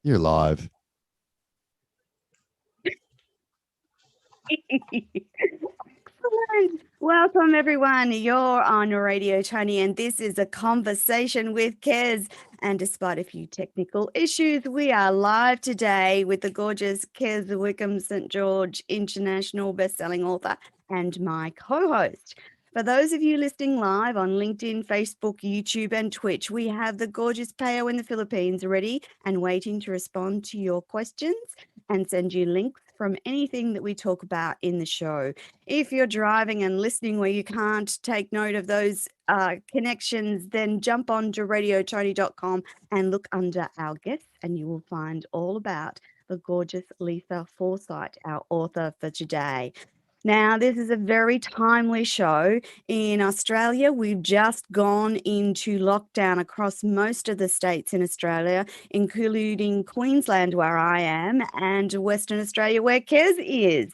You're live. Excellent. Welcome, everyone. You're on Radio Toni, and this is a conversation with Kez. And despite a few technical issues, we are live today with the gorgeous Kez Wickham St. George, international best-selling author, and my co-host. For those of you listening live on LinkedIn, Facebook, YouTube, and Twitch, we have the gorgeous Peo in the Philippines ready and waiting to respond to your questions and send you links from anything that we talk about in the show. If you're driving and listening where you can't take note of those connections, then jump on to radiotoni.com and look under our guests, and you will find all about the gorgeous Lisa Forsythe, our author for today. Now, this is a very timely show. In Australia, we've just gone into lockdown across most of the states in Australia, including Queensland, where I am, and Western Australia, where Kez is.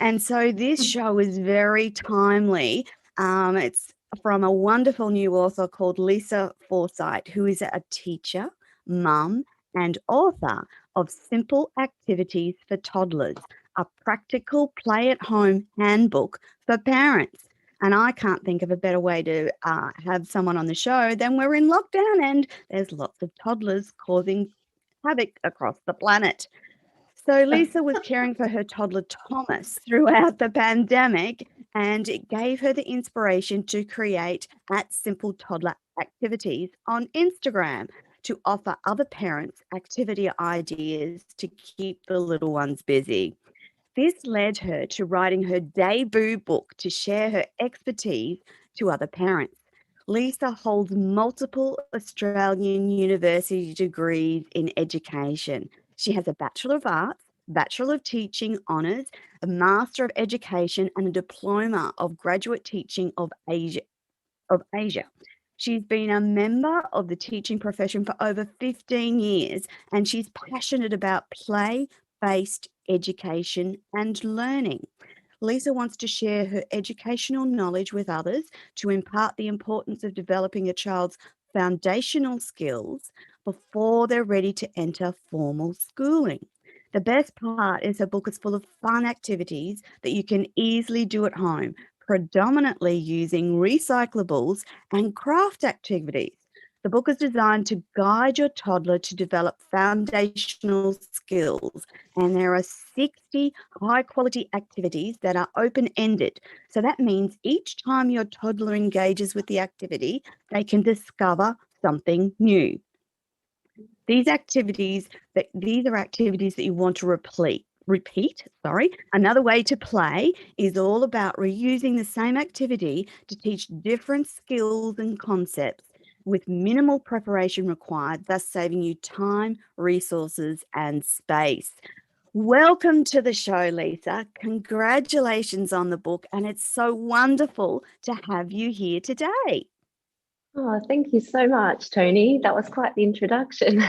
And so this show is very timely. It's from a wonderful new author called Lisa Forsythe, who is a teacher, mum, and author of Simpli Activities for Toddlers, a practical play-at-home handbook for parents. And I can't think of a better way to have someone on the show than we're in lockdown and there's lots of toddlers causing havoc across the planet. So Lisa was caring for her toddler Thomas throughout the pandemic, and it gave her the inspiration to create @Simpli Toddler Activities on Instagram to offer other parents activity ideas to keep the little ones busy. This led her to writing her debut book to share her expertise to other parents. Lisa holds multiple Australian university degrees in education. She has a Bachelor of Arts, Bachelor of Teaching honours, a Master of Education, and a Diploma of Graduate Teaching of Asia. She's been a member of the teaching profession for over 15 years, and she's passionate about play-based education and learning. Lisa wants to share her educational knowledge with others to impart the importance of developing a child's foundational skills before they're ready to enter formal schooling. The best part is her book is full of fun activities that you can easily do at home, predominantly using recyclables and craft activities. The book is designed to guide your toddler to develop foundational skills, and there are 60 high-quality activities that are open-ended. So that means each time your toddler engages with the activity, they can discover something new. These are activities that you want to repeat. Another way to play is all about reusing the same activity to teach different skills and concepts with minimal preparation required, thus saving you time, resources, and space. Welcome to the show, Lisa. Congratulations on the book, and it's so wonderful to have you here today. Oh, thank you so much, Toni. That was quite the introduction.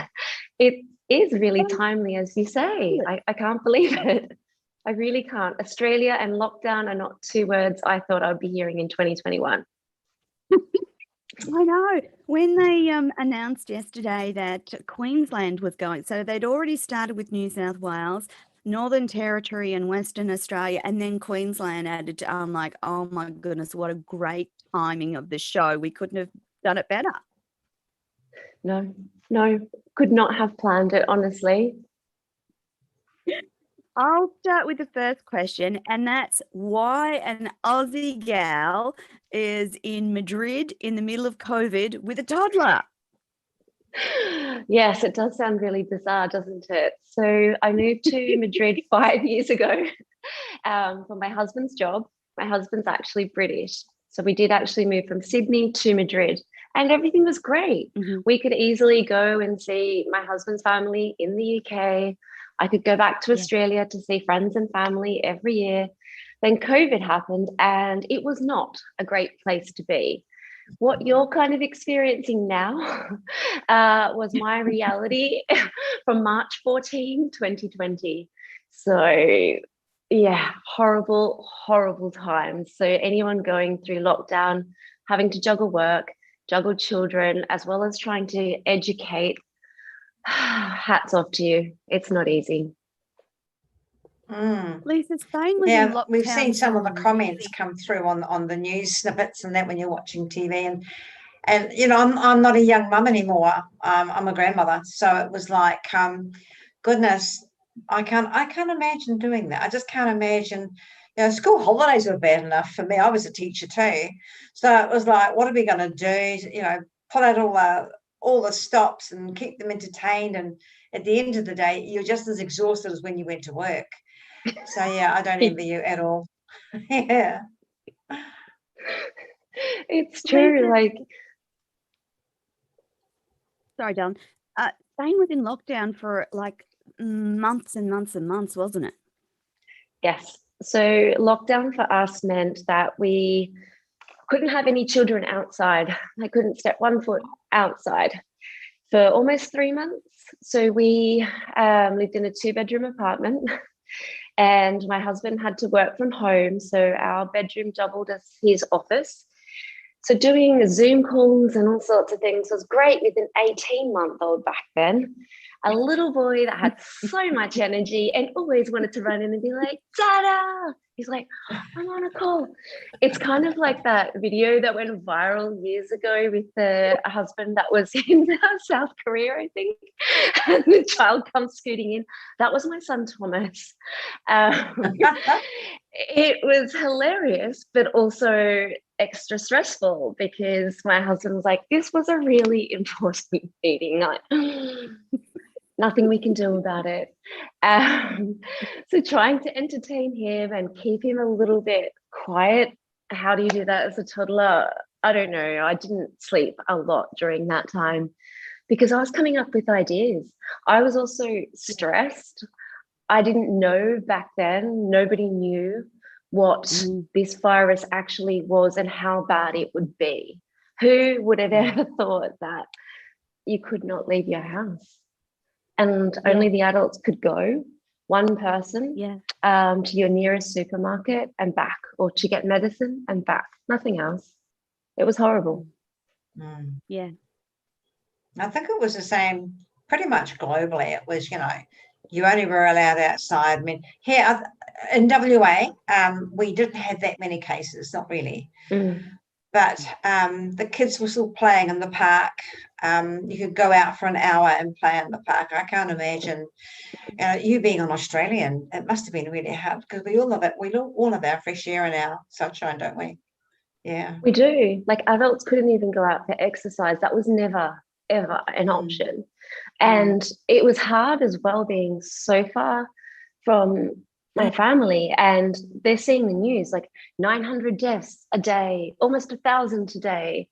It is really timely, as you say. I can't believe it. I really can't. Australia and lockdown are not two words I thought I'd be hearing in 2021. I know. When they announced yesterday that Queensland was going, so they'd already started with New South Wales, Northern Territory and Western Australia, and then Queensland added. I'm like, oh my goodness, what a great timing of the show. We couldn't have done it better. No, could not have planned it, honestly. I'll start with the first question, and that's why an Aussie gal is in Madrid in the middle of COVID with a toddler. Yes, it does sound really bizarre, doesn't it? So I moved to Madrid 5 years ago for my husband's job. My husband's actually British. So we did actually move from Sydney to Madrid, and everything was great. Mm-hmm. We could easily go and see my husband's family in the UK. I could go back to Australia to see friends and family every year. Then COVID happened, and it was not a great place to be. What you're kind of experiencing now was my reality from March 14, 2020. So yeah, horrible times. So anyone going through lockdown, having to juggle work, juggle children, as well as trying to educate hats off to you. It's not easy. Lisa, Spain was in Yeah, lockdown. we've seen some of the for comments come through on the news snippets and that when you're watching TV, and you know, I'm not a young mum anymore. I'm a grandmother, so it was like, goodness, I can't imagine doing that. I just can't imagine. You know, school holidays were bad enough for me. I was a teacher too, so it was like, what are we going to do? You know, pull out all the stops and keep them entertained, and at the end of the day, you're just as exhausted as when you went to work. So yeah, I don't envy you at all. Yeah. It's true. Like, sorry, Dylan. Spain was in lockdown for like months and months and months, wasn't it? yes. So lockdown for us meant that we couldn't have any children outside. I couldn't step one foot outside for almost 3 months. So we lived in a 2-bedroom apartment, and my husband had to work from home. So our bedroom doubled as his office. So doing Zoom calls and all sorts of things was great with an 18-month-old back then. A little boy that had so much energy and always wanted to run in and be like, Dada! He's like, I'm on a call. It's kind of like that video that went viral years ago with the husband that was in South Korea, I think. And the child comes scooting in. That was my son, Thomas. It was hilarious, but also extra stressful because my husband was like, this was a really important meeting. Like, nothing we can do about it. So trying to entertain him and keep him a little bit quiet. How do you do that as a toddler? I don't know. I didn't sleep a lot during that time because I was coming up with ideas. I was also stressed. I didn't know back then, nobody knew what this virus actually was and how bad it would be. Who would have ever thought that you could not leave your house? And only the adults could go, one person, to your nearest supermarket and back, or to get medicine and back, nothing else. It was horrible. Yeah. I think it was the same pretty much globally. It was, you know, you only were allowed outside. I mean, here in WA, we didn't have that many cases, not really. But the kids were still playing in the park. You could go out for an hour and play in the park. I can't imagine, you being an Australian, it must have been really hard because we all love it. We all love our fresh air and our sunshine, don't we? Yeah. We do. Like adults couldn't even go out for exercise. That was never, ever an option. And it was hard as well being so far from my family, and they're seeing the news like 900 deaths a day, almost 1,000 today,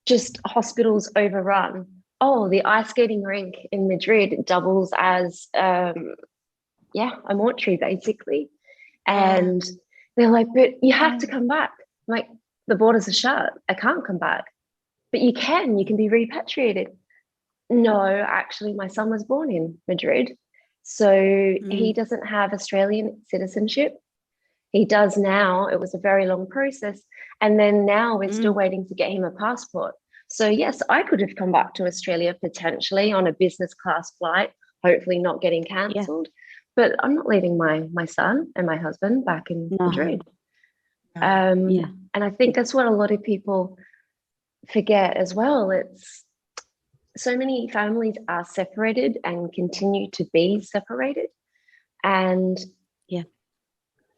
just hospitals overrun. Oh, the ice skating rink in Madrid doubles as a mortuary basically. And they're like, but you have to come back. I'm like, the borders are shut, I can't come back. But you can be repatriated. No, actually my son was born in Madrid. So he doesn't have Australian citizenship. He does now. It was a very long process. And then now we're still waiting to get him a passport. So yes, I could have come back to Australia potentially on a business class flight, hopefully not getting cancelled. But I'm not leaving my son and my husband back in Madrid. And I think that's what a lot of people forget as well. It's so many families are separated and continue to be separated. And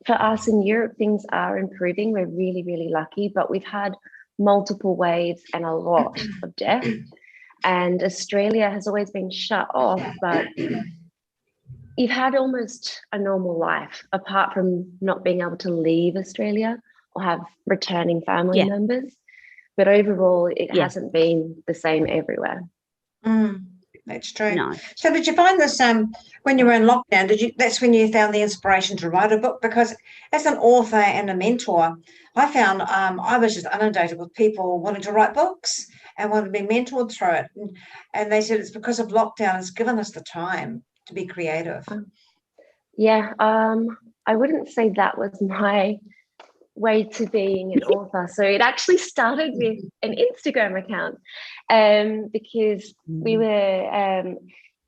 for us in Europe, things are improving. We're really, really lucky, but we've had multiple waves and a lot of death. And Australia has always been shut off, but you've had almost a normal life apart from not being able to leave Australia or have returning family members. But overall, it hasn't been the same everywhere. That's true. No. So did you find this when you were in lockdown, that's when you found the inspiration to write a book? Because as an author and a mentor, I found I was just inundated with people wanting to write books and wanted to be mentored through it. And they said it's because of lockdown, it's given us the time to be creative. I wouldn't say that was my way to being an author. So it actually started with an Instagram account, because we were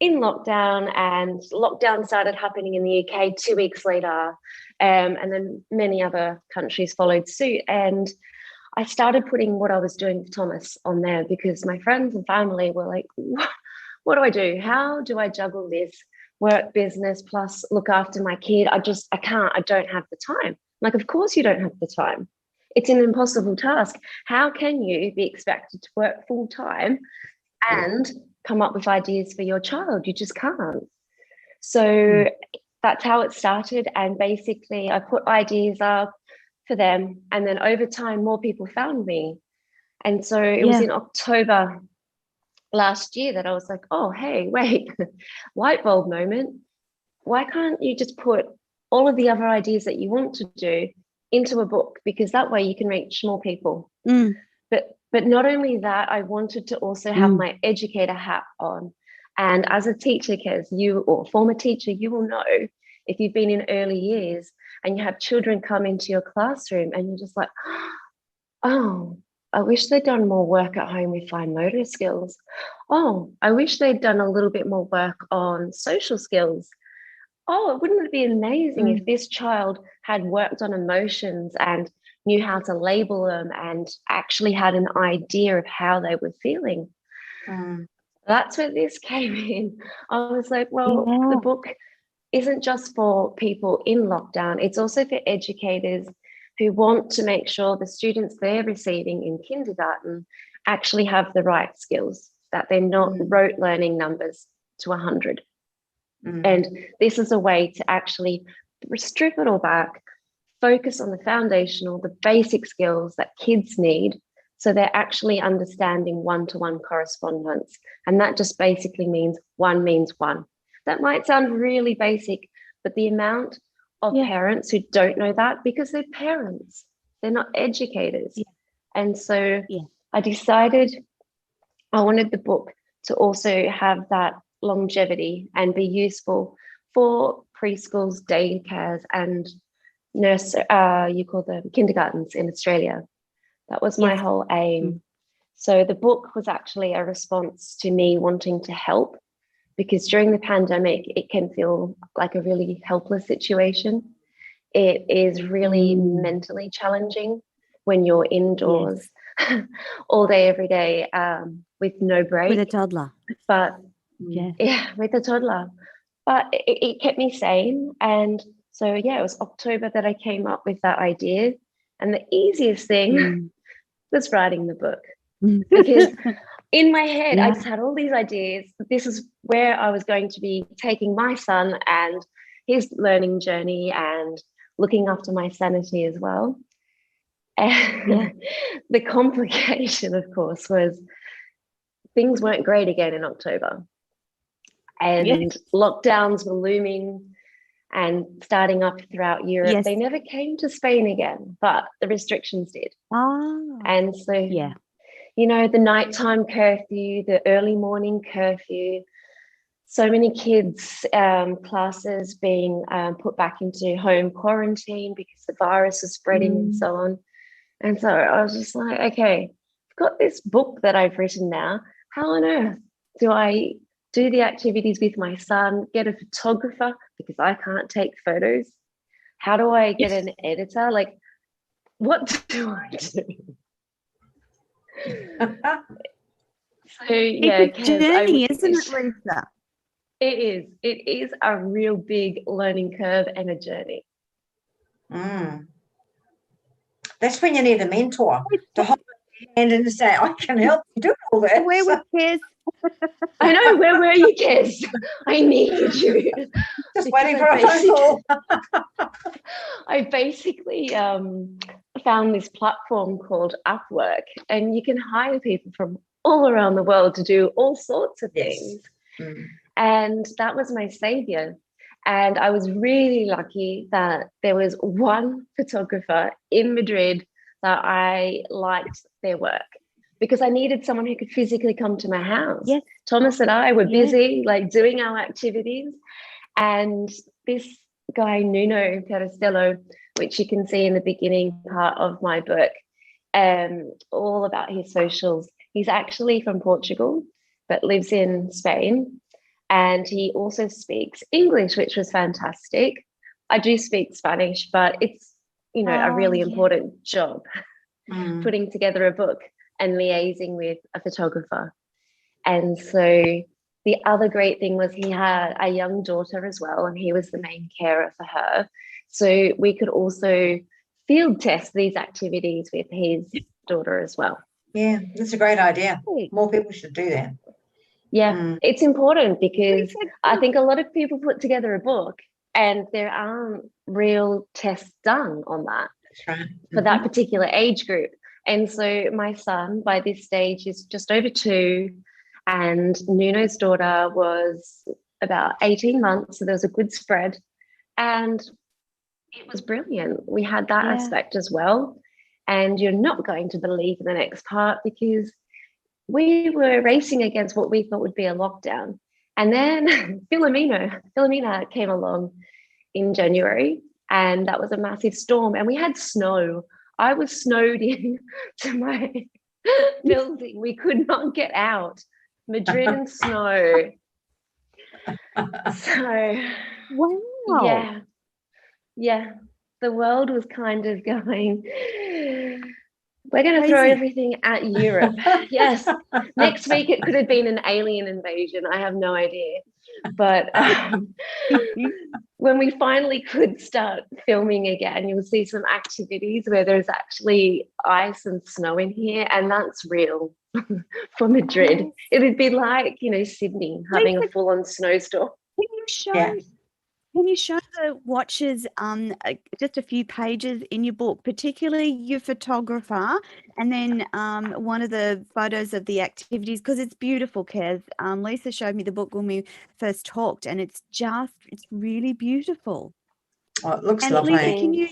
in lockdown, and lockdown started happening in the UK 2 weeks later, and then many other countries followed suit. And I started putting what I was doing for Thomas on there, because my friends and family were like, what do I do? How do I juggle this work, business, plus look after my kid? I can't, I don't have the time. Like, of course you don't have the time. It's an impossible task. How can you be expected to work full time and come up with ideas for your child? You just can't. So that's how it started. And basically I put ideas up for them, and then over time more people found me. And so it was in October last year that I was like, oh, hey, wait, light bulb moment. Why can't you just put all of the other ideas that you want to do into a book? Because that way you can reach more people. But not only that, I wanted to also have my educator hat on. And as a teacher, Kez, you, or former teacher, you will know, if you've been in early years and you have children come into your classroom and you're just like, oh, I wish they'd done more work at home with fine motor skills. Oh, I wish they'd done a little bit more work on social skills. Oh, wouldn't it be amazing if this child had worked on emotions and knew how to label them and actually had an idea of how they were feeling? That's where this came in. I was like, well, the book isn't just for people in lockdown. It's also for educators who want to make sure the students they're receiving in kindergarten actually have the right skills, that they're not rote learning numbers to 100. And this is a way to actually strip it all back, focus on the foundational, the basic skills that kids need, so they're actually understanding one-to-one correspondence. And that just basically means one means one. That might sound really basic, but the amount of parents who don't know that, because they're parents, they're not educators. And so I decided I wanted the book to also have that longevity and be useful for preschools, daycares, and you call them kindergartens in Australia. That was my whole aim. So the book was actually a response to me wanting to help, because during the pandemic, it can feel like a really helpless situation. It is really mentally challenging when you're indoors all day, every day, with no break. With a toddler. But with a toddler. But it kept me sane. And so, it was October that I came up with that idea. And the easiest thing was writing the book. Because in my head, I just had all these ideas. This is where I was going to be taking my son and his learning journey and looking after my sanity as well. And the complication, of course, was things weren't great again in October. And lockdowns were looming and starting up throughout Europe. They never came to Spain again, but the restrictions did. And so, you know, the nighttime curfew, the early morning curfew, so many kids, classes being put back into home quarantine because the virus is spreading and so on. And so I was just like, okay, I've got this book that I've written now. How on earth do I do the activities with my son, get a photographer because I can't take photos? How do I get an editor? Like, what do I do? So it's a journey, isn't it, Lisa? It is a real big learning curve and a journey. That's when you need a mentor to hold your hand and say, I can help you do all this. Where was Kez? I know, where were you, Kez? I need you. Just waiting for a phone call. I basically found this platform called Upwork, and you can hire people from all around the world to do all sorts of things. And that was my savior. And I was really lucky that there was one photographer in Madrid that I liked their work, because I needed someone who could physically come to my house. Thomas and I were busy like doing our activities. And this guy, Nuno Peristello, which you can see in the beginning part of my book, all about his socials. He's actually from Portugal, but lives in Spain. And he also speaks English, which was fantastic. I do speak Spanish, but it's, you know, a really important job putting together a book and liaising with a photographer. And so the other great thing was he had a young daughter as well, and he was the main carer for her. So we could also field test these activities with his daughter as well. Yeah, that's a great idea. More people should do that. Yeah, it's important because I think a lot of people put together a book and there aren't real tests done on that. That's right. For that particular age group. And so my son by this stage is just over 2, and Nuno's daughter was about 18 months, so there was a good spread, and it was brilliant. We had that aspect as well. And you're not going to believe the next part, because we were racing against what we thought would be a lockdown. And then Philomena came along in January, and that was a massive storm, and we had snow. I was snowed in to my building. We could not get out. Madrid and snow. So, wow. Yeah. The world was kind of going, we're going to throw everything at Europe. Yes. Next week it could have been an alien invasion. I have no idea. But when we finally could start filming again, you'll see some activities where there's actually ice and snow in here, and that's real for Madrid. It would be like, you know, Sydney having a full-on snowstorm. Can you show the watchers just a few pages in your book, particularly your photographer, and then one of the photos of the activities, because it's beautiful, Kez. Lisa showed me the book when we first talked, and it's really beautiful. Oh, it looks and lovely. Lisa, can you...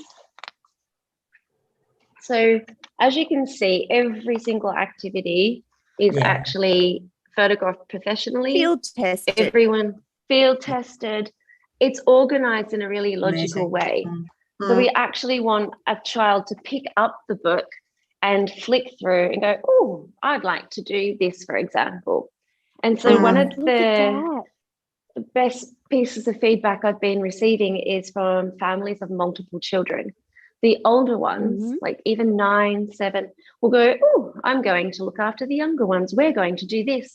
So as you can see, every single activity is actually photographed professionally. Field tested. Everyone field tested. It's organized in a really logical way. So we actually want a child to pick up the book and flick through and go, oh, I'd like to do this, for example. And so one of the best pieces of feedback I've been receiving is from families of multiple children. The older ones, like even 9, 7, will go, oh, I'm going to look after the younger ones. We're going to do this.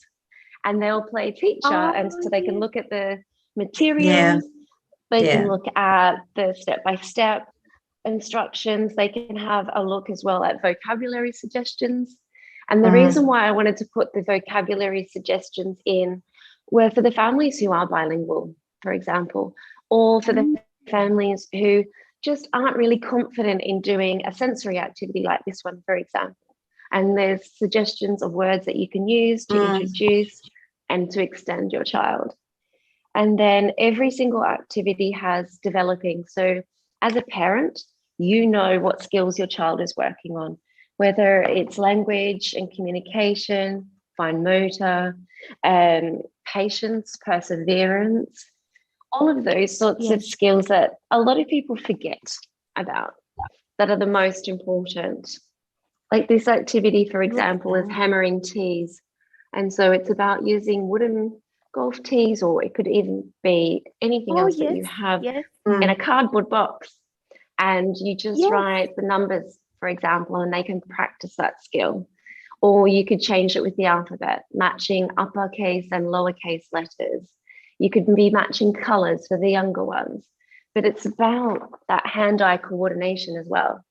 And they'll play teacher. And so they can look at the materials. They can look at the step-by-step instructions. They can have a look as well at vocabulary suggestions. And the reason why I wanted to put the vocabulary suggestions in were for the families who are bilingual, for example, or for the families who just aren't really confident in doing a sensory activity like this one, for example. And there's suggestions of words that you can use to introduce and to extend your child. And then every single activity has developing. So as a parent, you know what skills your child is working on, whether it's language and communication, fine motor, patience, perseverance, all of those sorts of skills that a lot of people forget about, that are the most important. Like this activity, for example, is hammering teas. And so it's about using wooden golf tees, or it could even be anything else that you have in a cardboard box, and you just write the numbers, for example, and they can practice that skill. Or you could change it with the alphabet, matching uppercase and lowercase letters. You could be matching colors for the younger ones, but it's about that hand-eye coordination as well.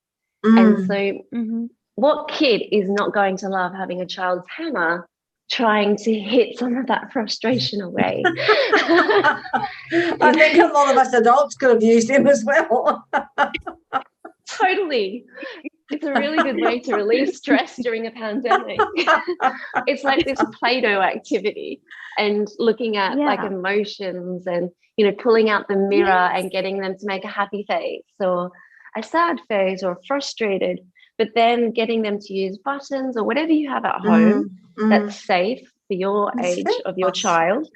And so what kid is not going to love having a child's hammer trying to hit some of that frustration away? I think a lot of us adults could have used him as well. Totally. It's a really good way to relieve stress during a pandemic. It's like this Play-Doh activity, and looking at like emotions, and, you know, pulling out the mirror and getting them to make a happy face or a sad face or frustrated, but then getting them to use buttons or whatever you have at home that's safe for your age of your child.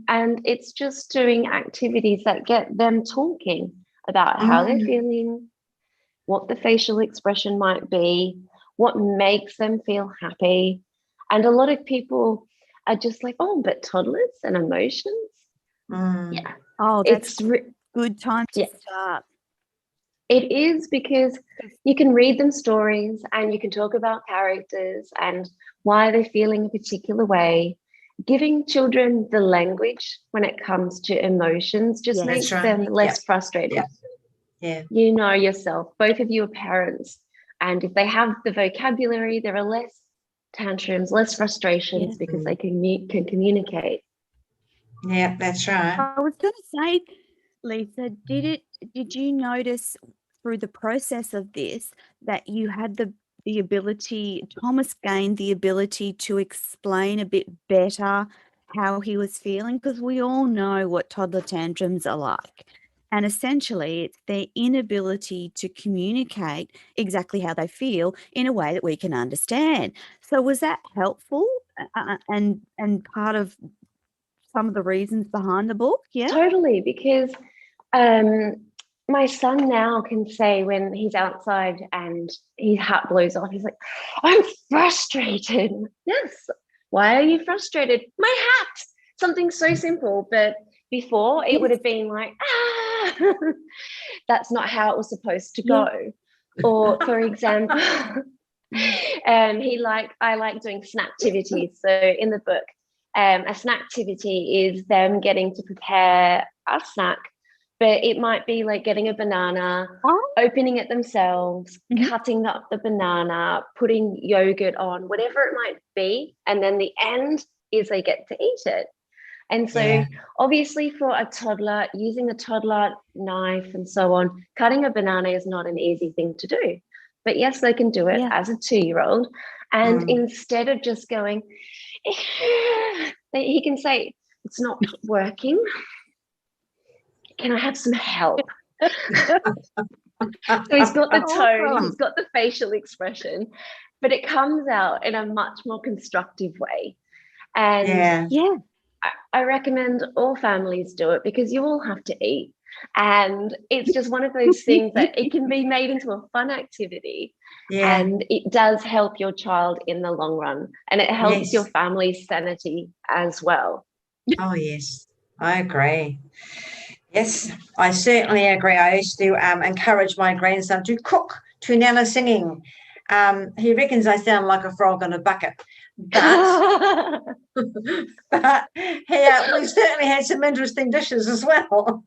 And it's just doing activities that get them talking about how they're feeling, what the facial expression might be, what makes them feel happy. And a lot of people are just like, oh, but toddlers and emotions. Yeah. Oh, that's good time to start. It is, because you can read them stories and you can talk about characters and why they're feeling a particular way. Giving children the language when it comes to emotions just makes them less frustrated. Yeah. You know yourself, both of you are parents, and if they have the vocabulary, there are less tantrums, less frustrations, because they can communicate. Yeah, that's right. I was going to say, Lisa, did you notice through the process of this that you had the ability, Thomas gained the ability to explain a bit better how he was feeling? Because we all know what toddler tantrums are like. And essentially, it's their inability to communicate exactly how they feel in a way that we can understand. So was that helpful and part of some of the reasons behind the book? Yeah. Totally, because my son now can say when he's outside and his hat blows off, he's like, I'm frustrated. Yes. Why are you frustrated? My hat. Something so simple. But before it would have been like, that's not how it was supposed to go. Or for example, I like doing snacktivities. So in the book, a snacktivity is them getting to prepare a snack, but it might be like getting a banana, opening it themselves, cutting up the banana, putting yogurt on, whatever it might be. And then the end is they get to eat it. And so obviously for a toddler, using a toddler knife and so on, cutting a banana is not an easy thing to do. But yes, they can do it as a 2-year-old. And instead of just going, he can say, it's not working. Can I have some help? So he's got the tone, he's got the facial expression, but it comes out in a much more constructive way. And I recommend all families do it, because you all have to eat. And it's just one of those things that it can be made into a fun activity. And it does help your child in the long run. And it helps your family's sanity as well. Oh, yes, I agree. Yes, I certainly agree. I used to encourage my grandson to cook to Nana singing. He reckons I sound like a frog in a bucket. But, but we certainly had some interesting dishes as well.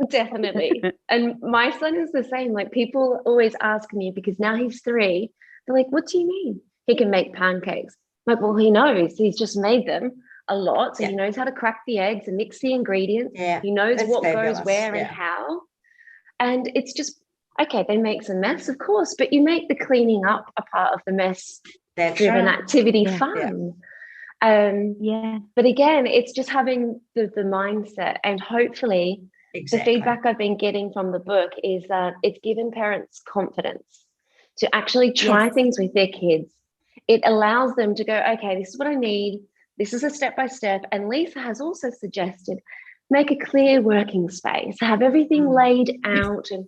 Definitely. And my son is the same. Like, people always ask me, because now he's 3, they're like, what do you mean? He can make pancakes. I'm like, well, he knows. He's just made them a lot. So he knows how to crack the eggs and mix the ingredients. He knows what goes where and how. And it's just, okay, they make some mess, of course, but you make the cleaning up a part of the mess driven activity fun. But again, it's just having the mindset, and hopefully the feedback I've been getting from the book is that it's given parents confidence to actually try things with their kids. It allows them to go, okay, this is what I need. This is a step-by-step. And Lisa has also suggested make a clear working space, have everything laid out, and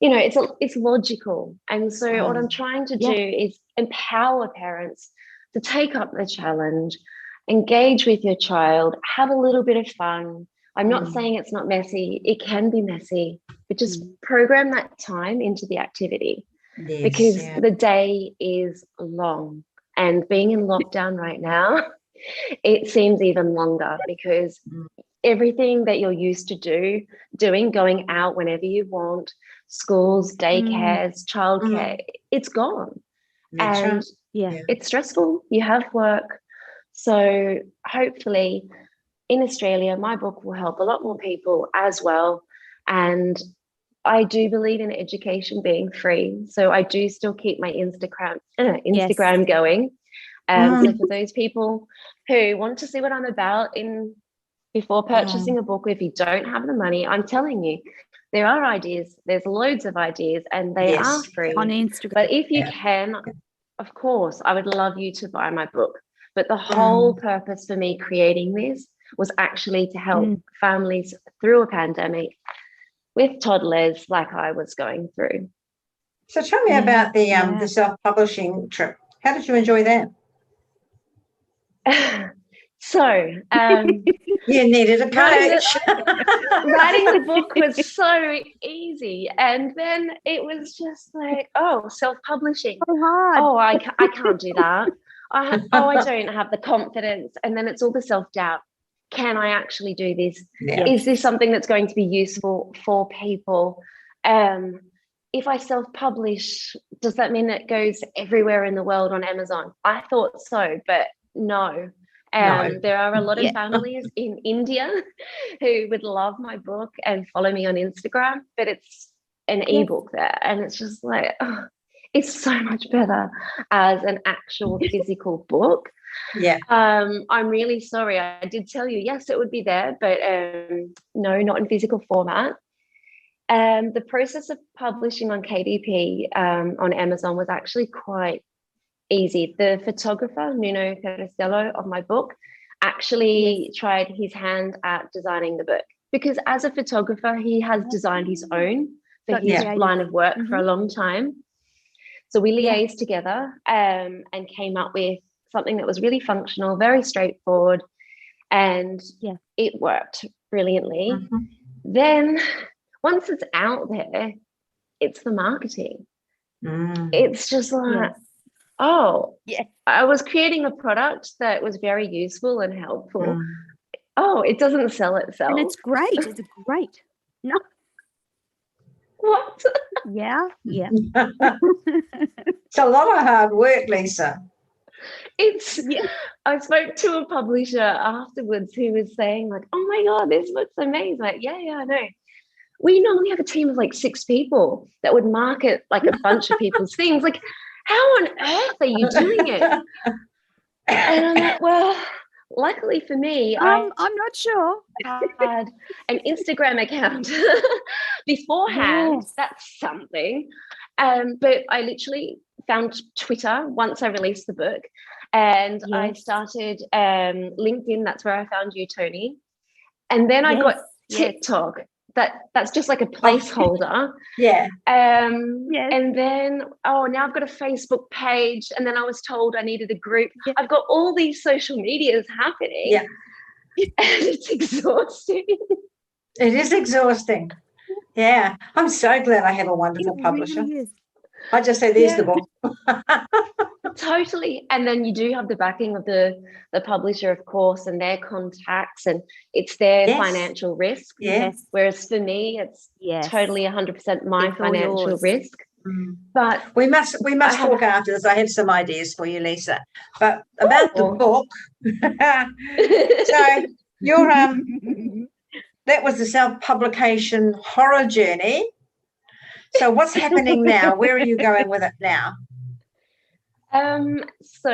you know, it's logical. And so what I'm trying to do is empower parents to take up the challenge, engage with your child, have a little bit of fun. I'm not saying it's not messy. It can be messy, but just program that time into the activity, because the day is long. And being in lockdown right now, it seems even longer, because everything that you're used to doing, going out whenever you want, schools, daycares, childcare, it's gone. And it's stressful. You have work. So hopefully in Australia, my book will help a lot more people as well. And I do believe in education being free. So I do still keep my Instagram going. So for those people who want to see what I'm about before purchasing a book, if you don't have the money, I'm telling you, there are ideas. There's loads of ideas, and they are free on Instagram. But if you can, of course, I would love you to buy my book. But the whole purpose for me creating this was actually to help families through a pandemic with toddlers like I was going through. So tell me about the self-publishing trip. How did you enjoy that? So you needed a coach. Writing the book was so easy, and then it was just like, oh, self-publishing. So hard. Oh, I can't do that. I don't have the confidence, and then it's all the self-doubt. Can I actually do this? Yeah. Is this something that's going to be useful for people? If I self-publish, does that mean it goes everywhere in the world on Amazon? I thought so, but no. No. There are a lot of families in India who would love my book and follow me on Instagram, but it's an ebook there, and it's just like, oh, it's so much better as an actual physical book. Yeah. I'm really sorry. I did tell you, yes, it would be there, but no, not in physical format. The process of publishing on KDP on Amazon was actually quite easy. The photographer, Nuno Carosello, of my book actually tried his hand at designing the book, because as a photographer, he has designed his own for his line of work for a long time. So we liaised together and came up with something that was really functional, very straightforward, and it worked brilliantly. Then once it's out there, it's the marketing. It's just like, I was creating a product that was very useful and helpful. Oh, it doesn't sell itself. And it's great. It's great. No. What? Yeah. It's a lot of hard work, Lisa. I spoke to a publisher afterwards who was saying like, oh my God, this looks amazing. Like, yeah, I know. We normally have a team of like 6 people that would market like a bunch of people's things. Like, how on earth are you doing it? And I'm like, well, luckily for me, I'm not sure. I had an Instagram account beforehand. That's something. But I literally found Twitter once I released the book, and I started LinkedIn. That's where I found you, Toni. And then I got TikTok. That's just like a placeholder. And then now I've got a Facebook page, and then I was told I needed a group. I've got all these social medias happening. And it's exhausting. It is exhausting. Yeah. I'm so glad I have a wonderful publisher. Really I just say, there's the book. Totally. And then you do have the backing of the publisher, of course, and their contacts, and it's their financial risk. Whereas for me, it's totally 100% my financial risk. But we must talk after this. I have some ideas for you, Lisa. But about the book. So your that was the self-publication horror journey. So what's happening now? Where are you going with it now? So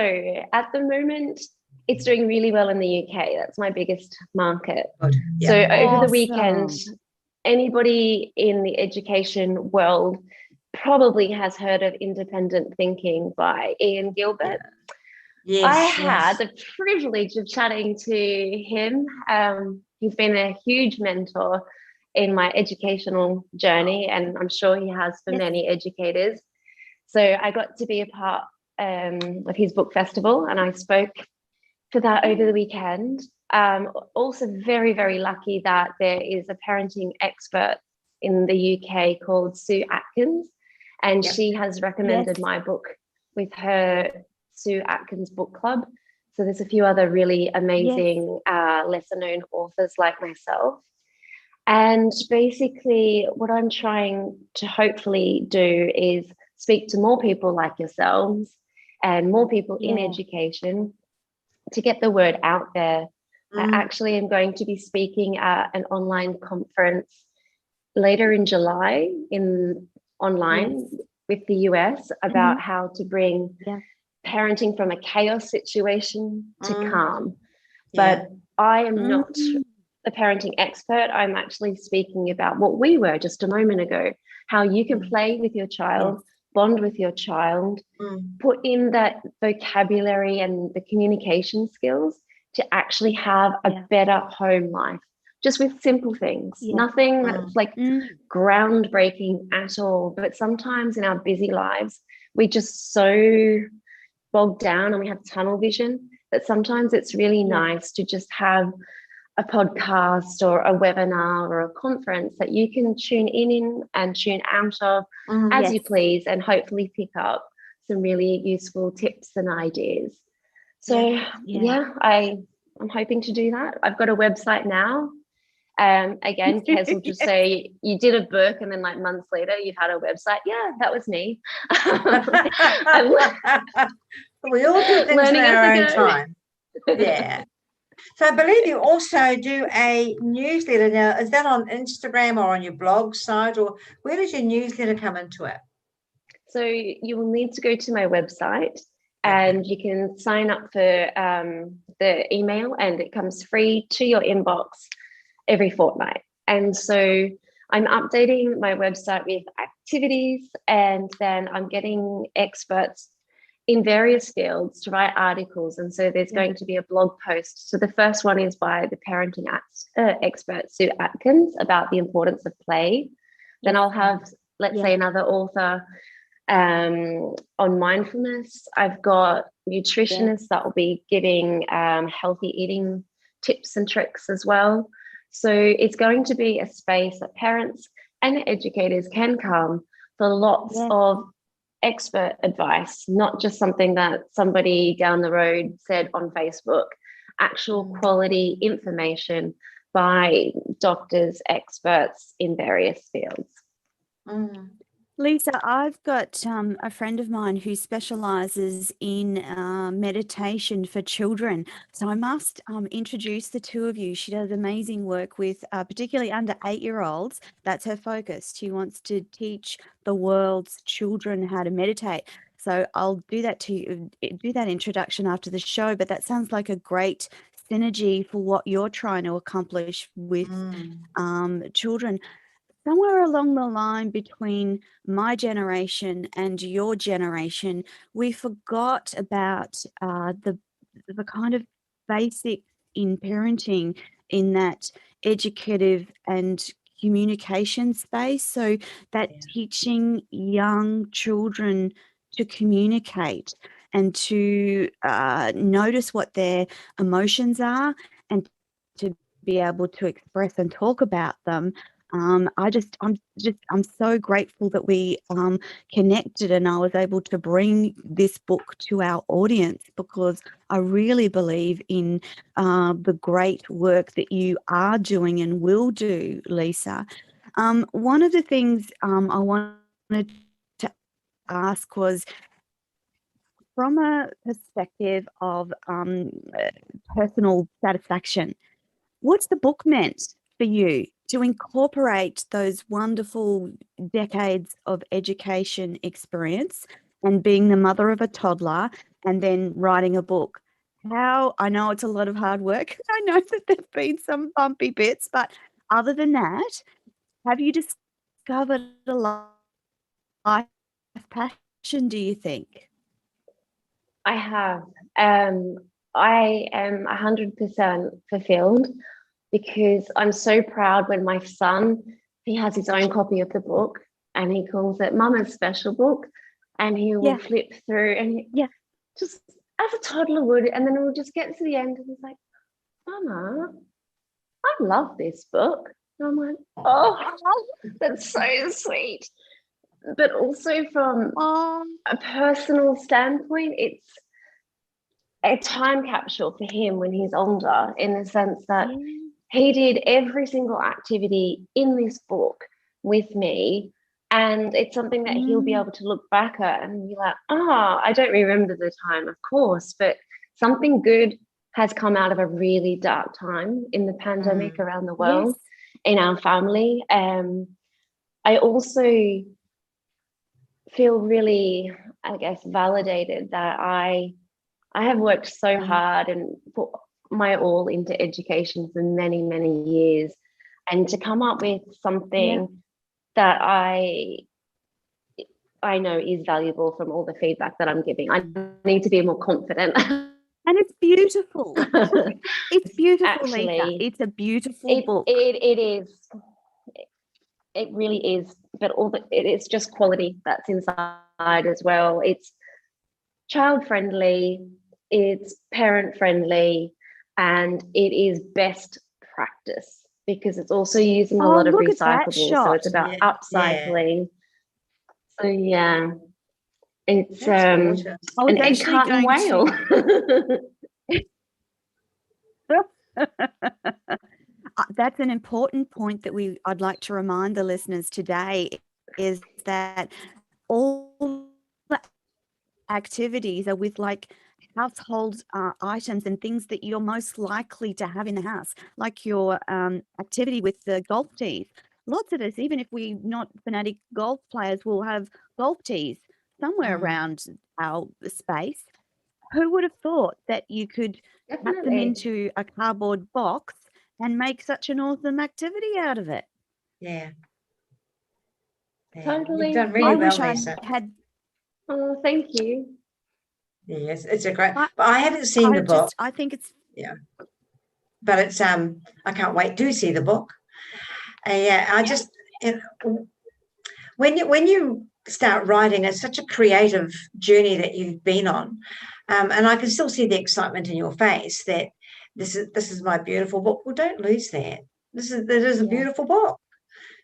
at the moment, it's doing really well in the UK. That's my biggest market. So over the weekend, anybody in the education world probably has heard of Independent Thinking by Ian Gilbert. I had the privilege of chatting to him. He's been a huge mentor in my educational journey, and I'm sure he has for many educators. So I got to be a part of his book festival, and I spoke for that over the weekend. Also very, very lucky that there is a parenting expert in the UK called Sue Atkins, and she has recommended my book with her Sue Atkins book club. So there's a few other really amazing lesser known authors like myself. And basically what I'm trying to hopefully do is speak to more people like yourselves and more people in education to get the word out there. I actually am going to be speaking at an online conference later in July online with the US about how to bring parenting from a chaos situation to calm. But I am not the parenting expert. I'm actually speaking about what we were just a moment ago, how you can play with your child, bond with your child, put in that vocabulary and the communication skills to actually have a better home life, just with simple things, nothing that's like groundbreaking at all. But sometimes in our busy lives, we just so bogged down and we have tunnel vision that sometimes it's really nice to just have a podcast or a webinar or a conference that you can tune in and tune out of as you please, and hopefully pick up some really useful tips and ideas. So I'm hoping to do that. I've got a website now. Again, Kez will just say, you did a book, and then like months later you've had a website. Yeah, that was me. We all do things in our own time. Yeah. So I believe you also do a newsletter now. Is that on Instagram or on your blog site, or where does your newsletter come into it? So you will need to go to my website, and you can sign up for the email, and it comes free to your inbox every fortnight. And so I'm updating my website with activities, and then I'm getting experts in various fields to write articles. And so there's going to be a blog post. So the first one is by the parenting expert, Sue Atkins, about the importance of play. Then I'll have, let's say, another author on mindfulness. I've got nutritionists that will be giving healthy eating tips and tricks as well. So it's going to be a space that parents and educators can come for lots of expert advice, not just something that somebody down the road said on Facebook, actual quality information by doctors, experts in various fields. Lisa, I've got a friend of mine who specialises in meditation for children. So I must introduce the two of you. She does amazing work with particularly under 8-year-olds. That's her focus. She wants to teach the world's children how to meditate. So I'll do that do that introduction after the show. But that sounds like a great synergy for what you're trying to accomplish with children. Somewhere along the line between my generation and your generation, we forgot about the kind of basics in parenting in that educative and communication space. So that teaching young children to communicate and to notice what their emotions are and to be able to express and talk about them. I'm so grateful that we connected and I was able to bring this book to our audience, because I really believe in the great work that you are doing and will do, Lisa. One of the things I wanted to ask was, from a perspective of personal satisfaction, what's the book meant for you to incorporate those wonderful decades of education experience and being the mother of a toddler and then writing a book? I know it's a lot of hard work. I know that there've been some bumpy bits, but other than that, have you discovered a life passion, do you think? I have. I am 100% fulfilled, because I'm so proud when my son, he has his own copy of the book and he calls it Mama's Special Book, and he will flip through and just as a toddler would, and then we'll just get to the end and he's like, Mama, I love this book. And I'm like, oh, that's so sweet. But also from a personal standpoint, it's a time capsule for him when he's older, in the sense that he did every single activity in this book with me, and it's something that he'll be able to look back at and be like, I don't remember the time, of course, but something good has come out of a really dark time in the pandemic around the world, in our family. I also feel really, I guess, validated that I have worked so hard and put my all into education for many, many years, and to come up with something that I know is valuable from all the feedback that I'm giving. I need to be more confident And it's beautiful. It's beautiful, Lisa. Actually, It's a beautiful book. It is. It really is. But it's just quality that's inside as well. It's child friendly, it's parent friendly, and it is best practice because it's also using a lot of Look at that recyclables. So shot. it's about Yeah, upcycling. So yeah, it's that's gorgeous. I was an egg actually carton going whale. That's an important point that I'd like to remind the listeners today, is that all the activities are with like household items and things that you're most likely to have in the house, like your activity with the golf tees. Lots of us, even if we're not fanatic golf players, will have golf tees somewhere around our space. Who would have thought that you could wrap them Definitely. into a cardboard box and make such an awesome activity out of it? Yeah. Totally. You've done I really well, wish I Lisa. had. Oh, thank you. Yes, it's a great. I- But I haven't seen the book. I think it's But it's I can't wait to see the book. I just when you start writing, it's such a creative journey that you've been on, and I can still see the excitement in your face that this is my beautiful book. Well, don't lose that. That is a beautiful book.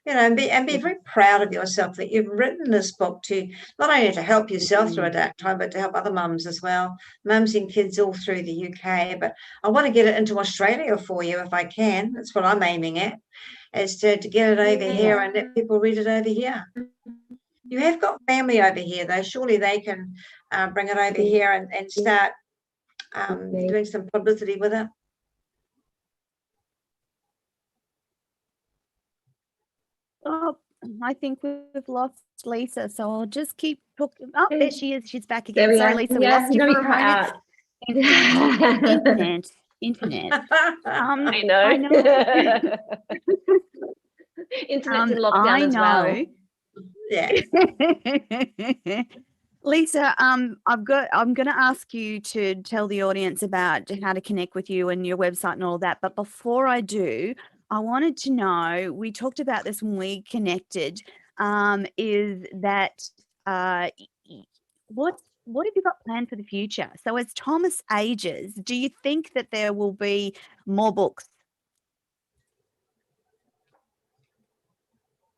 And be very proud of yourself that you've written this book to not only to help yourself through a dark time, but to help other mums as well, mums and kids all through the UK. But I want to get it into Australia for you if I can. That's what I'm aiming at, is to get it over here and let people read it over here. You have got family over here, though. Surely they can bring it over here and start doing some publicity with it. Oh, I think we've lost Lisa, so I'll just keep talking. Oh, there she is. She's back again. There we Sorry, are. Lisa, we lost you for a moment. Internet. I know. I know. Internet's in lockdown as well. Yeah. Lisa, I'm going to ask you to tell the audience about how to connect with you and your website and all that. But before I do, I wanted to know, we talked about this when we connected, is that what have you got planned for the future? So as Thomas ages, do you think that there will be more books?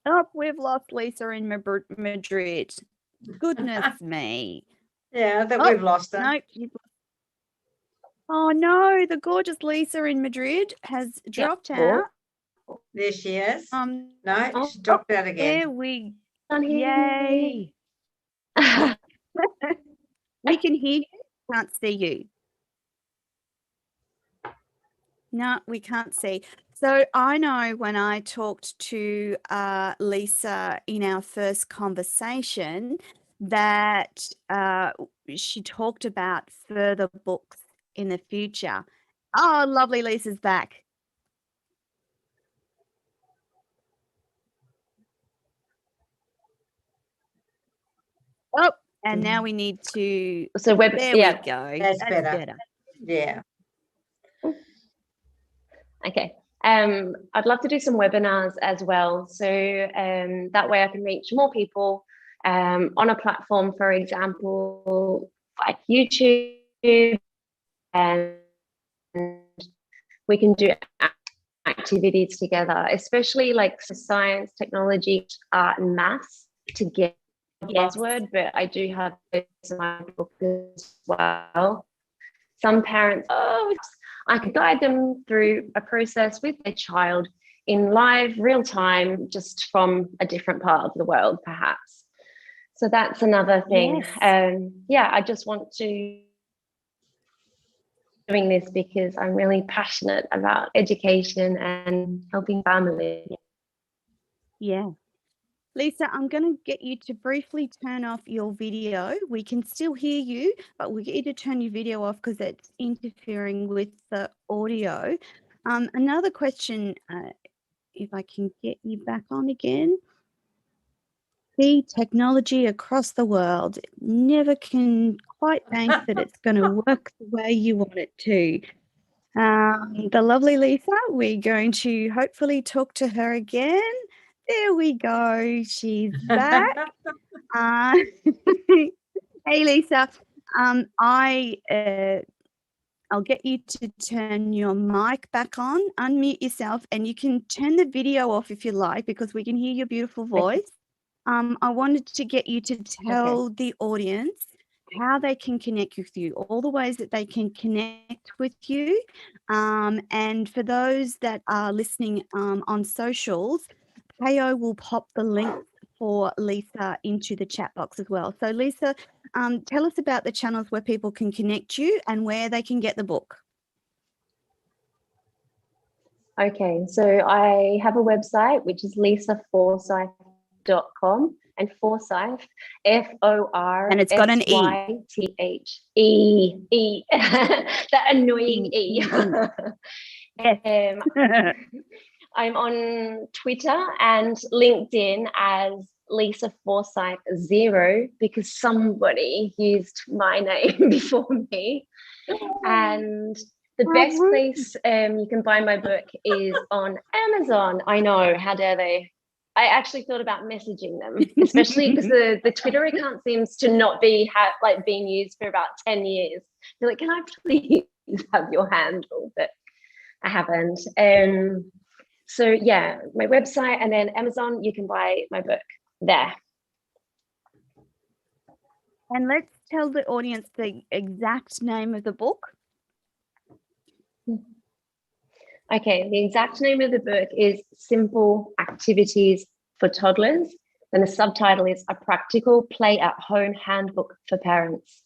Oh, we've lost Lisa in Madrid. Goodness me. Yeah, that we've lost her. No. Oh, no, the gorgeous Lisa in Madrid has dropped out. There she is. No, she Oh, dropped out again. There we Yay. We can hear you, can't see you. No, we can't see. So I know when I talked to Lisa in our first conversation that she talked about further books in the future. Oh, lovely, Lisa's back. Oh, and now we need to. So there we go. That's better. Yeah. Okay. I'd love to do some webinars as well. So that way I can reach more people on a platform, for example, like YouTube, and we can do activities together, especially like science, technology, art, and maths together. Buzzword, but I do have those in my book as well. Some parents, I could guide them through a process with their child in live, real time, just from a different part of the world, perhaps. So that's another thing. Yes. I just want to doing this because I'm really passionate about education and helping families. Yeah. Lisa, I'm going to get you to briefly turn off your video. We can still hear you, but we'll get you to turn your video off because it's interfering with the audio. Another question, if I can get you back on again. See, technology across the world never can quite think that it's going to work the way you want it to. The lovely Lisa, we're going to hopefully talk to her again. There we go. She's back. Hey, Lisa. I'll get you to turn your mic back on, unmute yourself, and you can turn the video off if you like, because we can hear your beautiful voice. I wanted to get you to tell the audience how they can connect with you, all the ways that they can connect with you. And for those that are listening on socials, Kayo will pop the link for Lisa into the chat box as well. So Lisa, tell us about the channels where people can connect you and where they can get the book. Okay, so I have a website, which is lisaforsythe.com, and Forsythe, F-O-R, and it's got an E. That annoying E. I'm on Twitter and LinkedIn as Lisa Forsythe 0 because somebody used my name before me. And the best place you can buy my book is on Amazon. I know, how dare they? I actually thought about messaging them, especially because the Twitter account seems to not be being used for about 10 years. They're like, can I please have your handle? But I haven't. So yeah, my website and then Amazon, you can buy my book there. And let's tell the audience the exact name of the book. Okay, the exact name of the book is Simpli Activities for Toddlers, and the subtitle is A Practical Play-at-Home Handbook for Parents.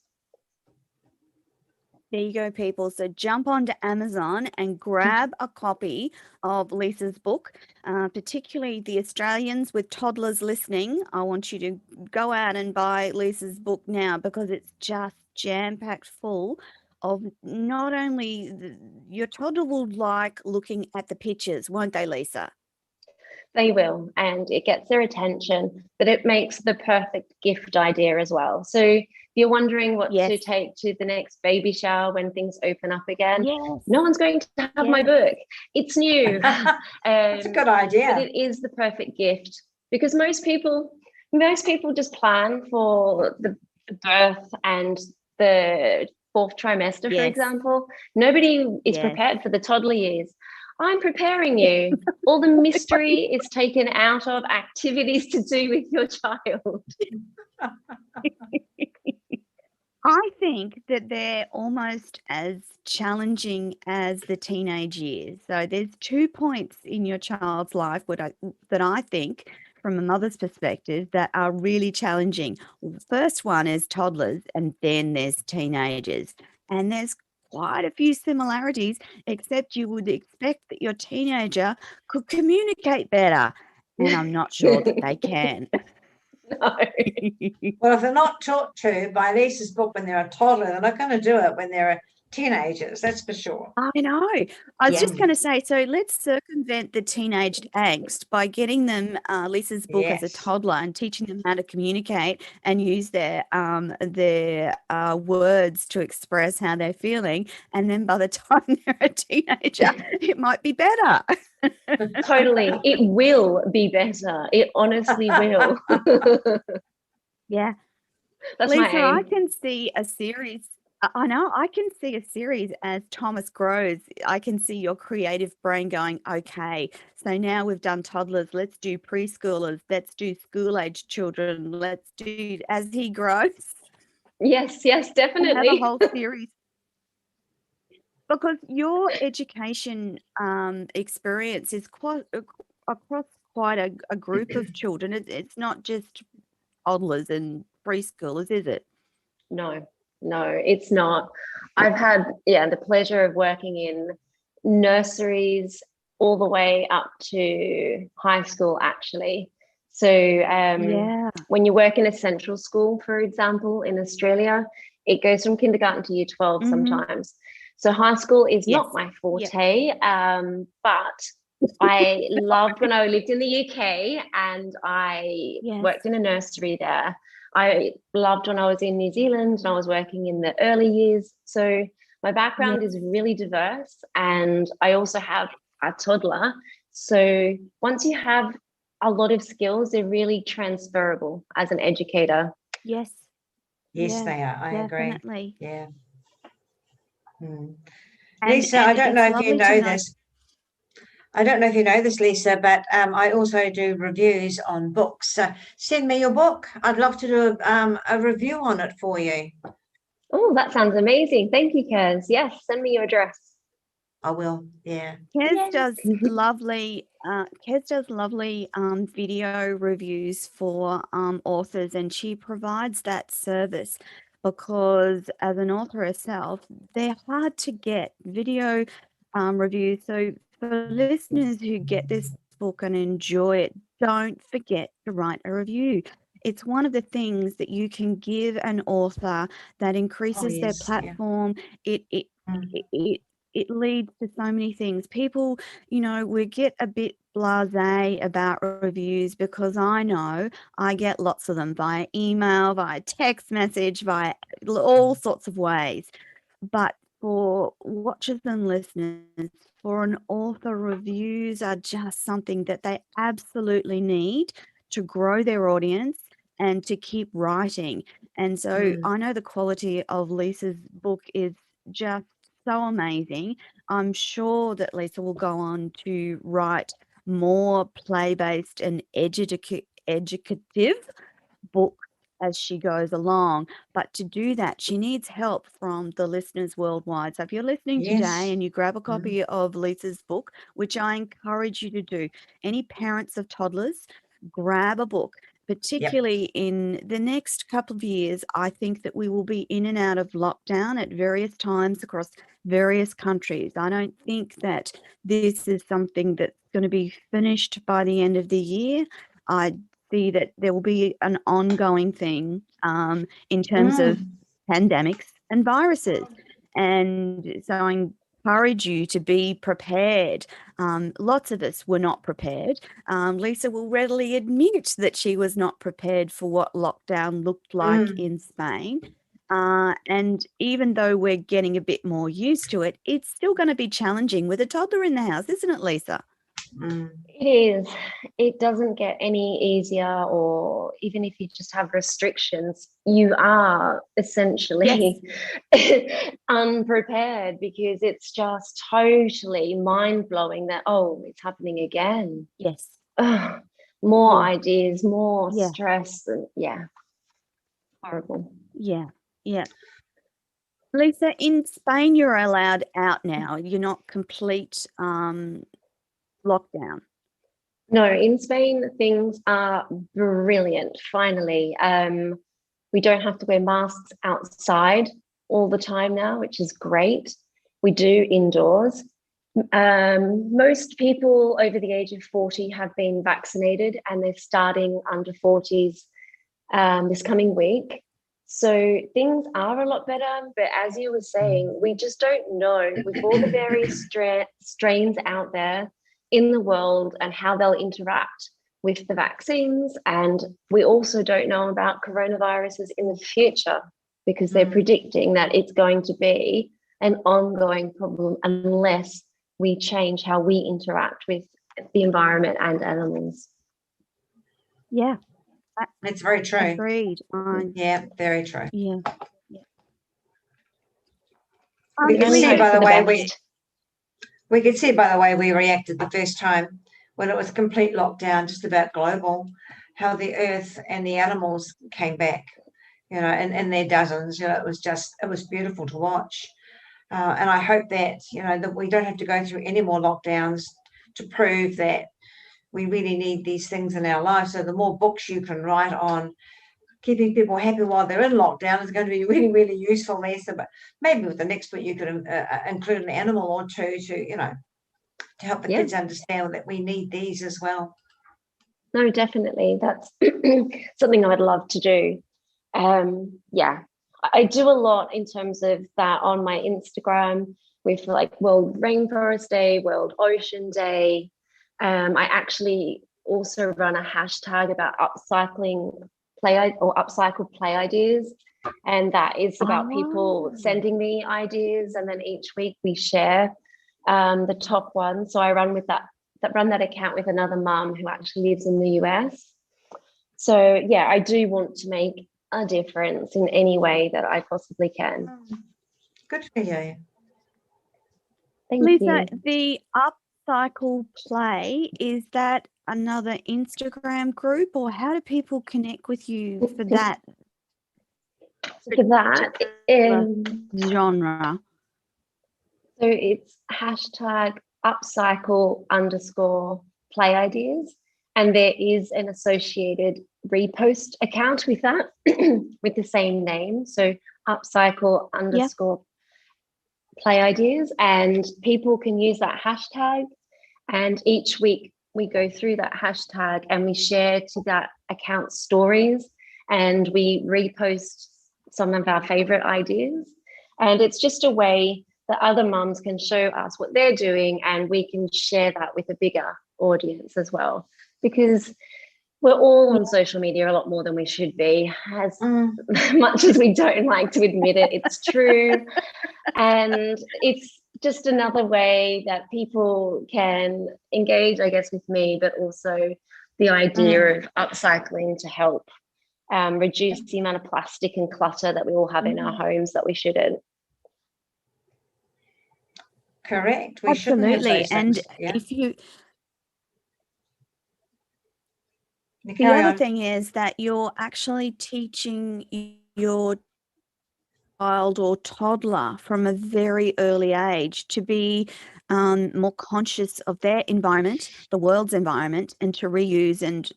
There you go, people. So jump onto Amazon and grab a copy of Lisa's book, particularly the Australians with toddlers listening. I want you to go out and buy Lisa's book now because it's just jam-packed full of not only your toddler will like looking at the pictures, won't they, Lisa? They will, and it gets their attention, but it makes the perfect gift idea as well. So if you're wondering what to take to the next baby shower when things open up again, no one's going to have my book. It's new. That's a good idea. But it is the perfect gift because most people just plan for the birth and the fourth trimester, for example. Nobody is prepared for the toddler years. I'm preparing you. All the mystery is taken out of activities to do with your child. I think that they're almost as challenging as the teenage years. So there's 2 points in your child's life that I think, from a mother's perspective, that are really challenging. First one is toddlers, and then there's teenagers. And there's quite a few similarities, except you would expect that your teenager could communicate better. And I'm not sure that they can. No. Well, if they're not taught to by Lisa's book when they're a toddler, they're not going to do it when they're teenagers, that's for sure. I know. I was just going to say, so let's circumvent the teenage angst by getting them Lisa's book as a toddler and teaching them how to communicate and use their words to express how they're feeling. And then by the time they're a teenager, it might be better. Totally. It will be better. It honestly will. Yeah. That's Lisa, my aim. I can see a series. I know. I can see a series as Thomas grows. I can see your creative brain going, okay, so now we've done toddlers. Let's do preschoolers. Let's do school-age children. Let's do as he grows. Yes, definitely. Have a whole series. Because your education experience is quite across quite a group of children. It's not just toddlers and preschoolers, is it? No, it's not. I've had the pleasure of working in nurseries all the way up to high school, actually. So when you work in a central school, for example, in Australia, it goes from kindergarten to year 12 sometimes. So high school is not my forte, but I loved when I lived in the UK and I Yes. worked in a nursery there. I loved when I was in New Zealand and I was working in the early years. So my background is really diverse, and I also have a toddler. So once you have a lot of skills, they're really transferable as an educator. Yes. Yes, Yeah, they are. I agree. definitely. Yeah. Hmm. And Lisa, I don't it's know if you lovely to know know. this. I don't know if you know this, Lisa, but I also do reviews on books. So send me your book. I'd love to do a review on it for you. Oh, that sounds amazing. Thank you, Kaz. Yes, send me your address. I will. Yeah. Kez Yay. does lovely video reviews for authors, and she provides that service because as an author herself, they're hard to get video reviews. So for listeners who get this book and enjoy it, don't forget to write a review. It's one of the things that you can give an author that Oh, increases their yes. Yeah. platform. It it Mm. it it leads to so many things. People, we get a bit blasé about reviews because I know I get lots of them via email, via text message, via all sorts of ways. But for watchers and listeners, for an author, reviews are just something that they absolutely need to grow their audience and to keep writing. And so Mm. I know the quality of Lisa's book is just so amazing. I'm sure that Lisa will go on to write more play-based and educative books as she goes along. But to do that, she needs help from the listeners worldwide. So if you're listening today Yes. and you grab a Mm. copy of Lisa's book, which I encourage you to do, any parents of toddlers, grab a book. Yep. Particularly in the next couple of years, I think that we will be in and out of lockdown at various times across various countries. I don't think that this is something that's going to be finished by the end of the year. I see that there will be an ongoing thing in terms of Mm. pandemics and viruses. And so I encourage you to be prepared. Lots of us were not prepared. Lisa will readily admit that she was not prepared for what lockdown looked like Mm. in Spain. And even though we're getting a bit more used to it, it's still going to be challenging with a toddler in the house, isn't it, Lisa? Mm. It is. It doesn't get any easier, or even if you just have restrictions, you are essentially unprepared, because it's just totally mind-blowing that, oh, it's happening again. Yes. Ugh, more Yeah. ideas, more Yeah. stress, and horrible. Yeah. Yeah. Lisa, in Spain, you're allowed out now. You're not complete lockdown. No, in Spain, things are brilliant, finally. We don't have to wear masks outside all the time now, which is great. We do indoors. Most people over the age of 40 have been vaccinated, and they're starting under 40s this coming week. So things are a lot better, but as you were saying, we just don't know, with all the various strains out there in the world and how they'll interact with the vaccines. And we also don't know about coronaviruses in the future, because they're predicting that it's going to be an ongoing problem unless we change how we interact with the environment and animals. Yeah. It's very true. Agreed. Yeah, very true. Yeah. We could only see hope by for the the way best. we could see by the way we reacted the first time when it was complete lockdown, just about global, how the earth and the animals came back, in their dozens. It was beautiful to watch. And I hope that, that we don't have to go through any more lockdowns to prove that we really need these things in our lives. So the more books you can write on keeping people happy while they're in lockdown is going to be really, really useful, Lisa. But maybe with the next book you could include an animal or two to help the kids understand that we need these as well. No, definitely. That's something I would love to do. I do a lot in terms of that on my Instagram with like World Rainforest Day, World Ocean Day. I actually also run a hashtag about upcycling upcycled play ideas. And that is about people sending me ideas, and then each week we share the top one. So I run that account with another mum who actually lives in the US. So yeah, I do want to make a difference in any way that I possibly can. Good for you. Thank Lisa, you. the Upcycle Play, is that another Instagram group, or how do people connect with you for that? For that, genre. So it's hashtag upcycle_play ideas. And there is an associated repost account with that with the same name. So upcycle_play ideas. And people can use that hashtag. And each week we go through that hashtag and we share to that account stories, and we repost some of our favorite ideas. And it's just a way that other mums can show us what they're doing, and we can share that with a bigger audience as well, because we're all on social media a lot more than we should be, as much as we don't like to admit it. It's true. And it's just another way that people can engage, I guess, with me, but also the idea of upcycling to help reduce the amount of plastic and clutter that we all have in our homes that we shouldn't. Correct. Absolutely. And if you, the other thing is that you're actually teaching your child or toddler from a very early age to be more conscious of their environment, the world's environment, and to reuse and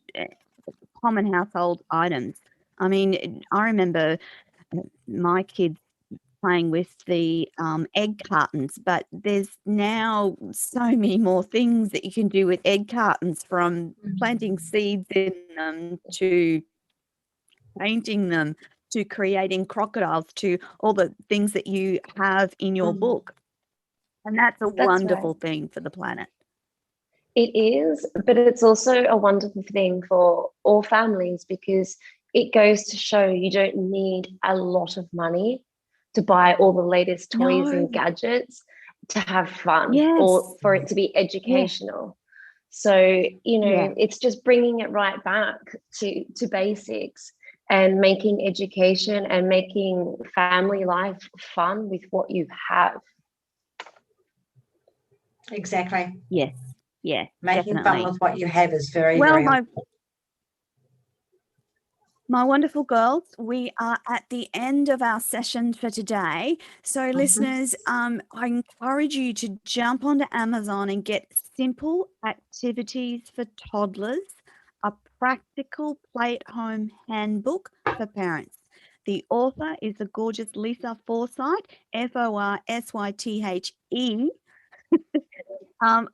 common household items. I mean, I remember my kids playing with the egg cartons, but there's now so many more things that you can do with egg cartons, from planting seeds in them to painting them to creating crocodiles to all the things that you have in your book. And that's a wonderful thing for the planet. It is, but it's also a wonderful thing for all families, because it goes to show you don't need a lot of money to buy all the latest toys and gadgets to have fun or for it to be educational. So, you know, it's just bringing it right back to basics and making education and making family life fun with what you have. Exactly. Yes. Yeah. Making definitely. fun with what you have is very, very important. My wonderful girls, we are at the end of our session for today. So listeners, I encourage you to jump onto Amazon and get Simple Activities for Toddlers, a practical play-at-home handbook for parents. The author is the gorgeous Lisa Forsythe, Forsythe.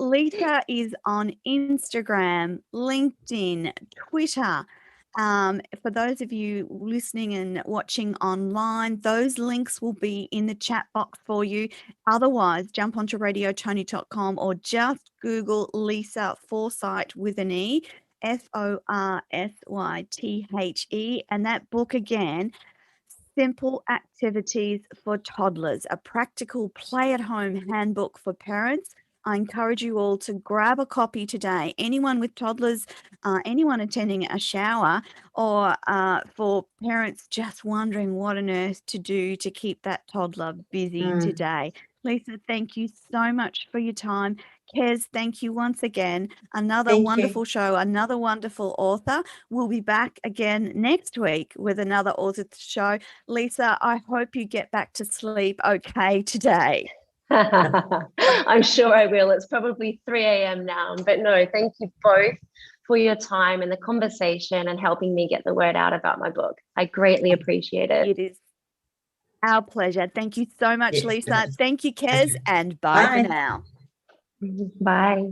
Lisa is on Instagram, LinkedIn, Twitter. For those of you listening and watching online, those links will be in the chat box for you. Otherwise, jump onto radiotoni.com or just Google Lisa Forsythe with an E, Forsythe. And that book again, Simple Activities for Toddlers, a practical play-at-home handbook for parents. I encourage you all to grab a copy today. Anyone with toddlers, anyone attending a shower, or for parents just wondering what on earth to do to keep that toddler busy today. Lisa, thank you so much for your time. Kez, thank you once again. Another wonderful show, another wonderful author. We'll be back again next week with another author show. Lisa, I hope you get back to sleep okay today. I'm sure I will. It's probably 3 a.m. now, but no, thank you both for your time and the conversation and helping me get the word out about my book. I greatly appreciate it. It is our pleasure. Thank you so much, Lisa. Thank you, Kez, and bye for now. Bye.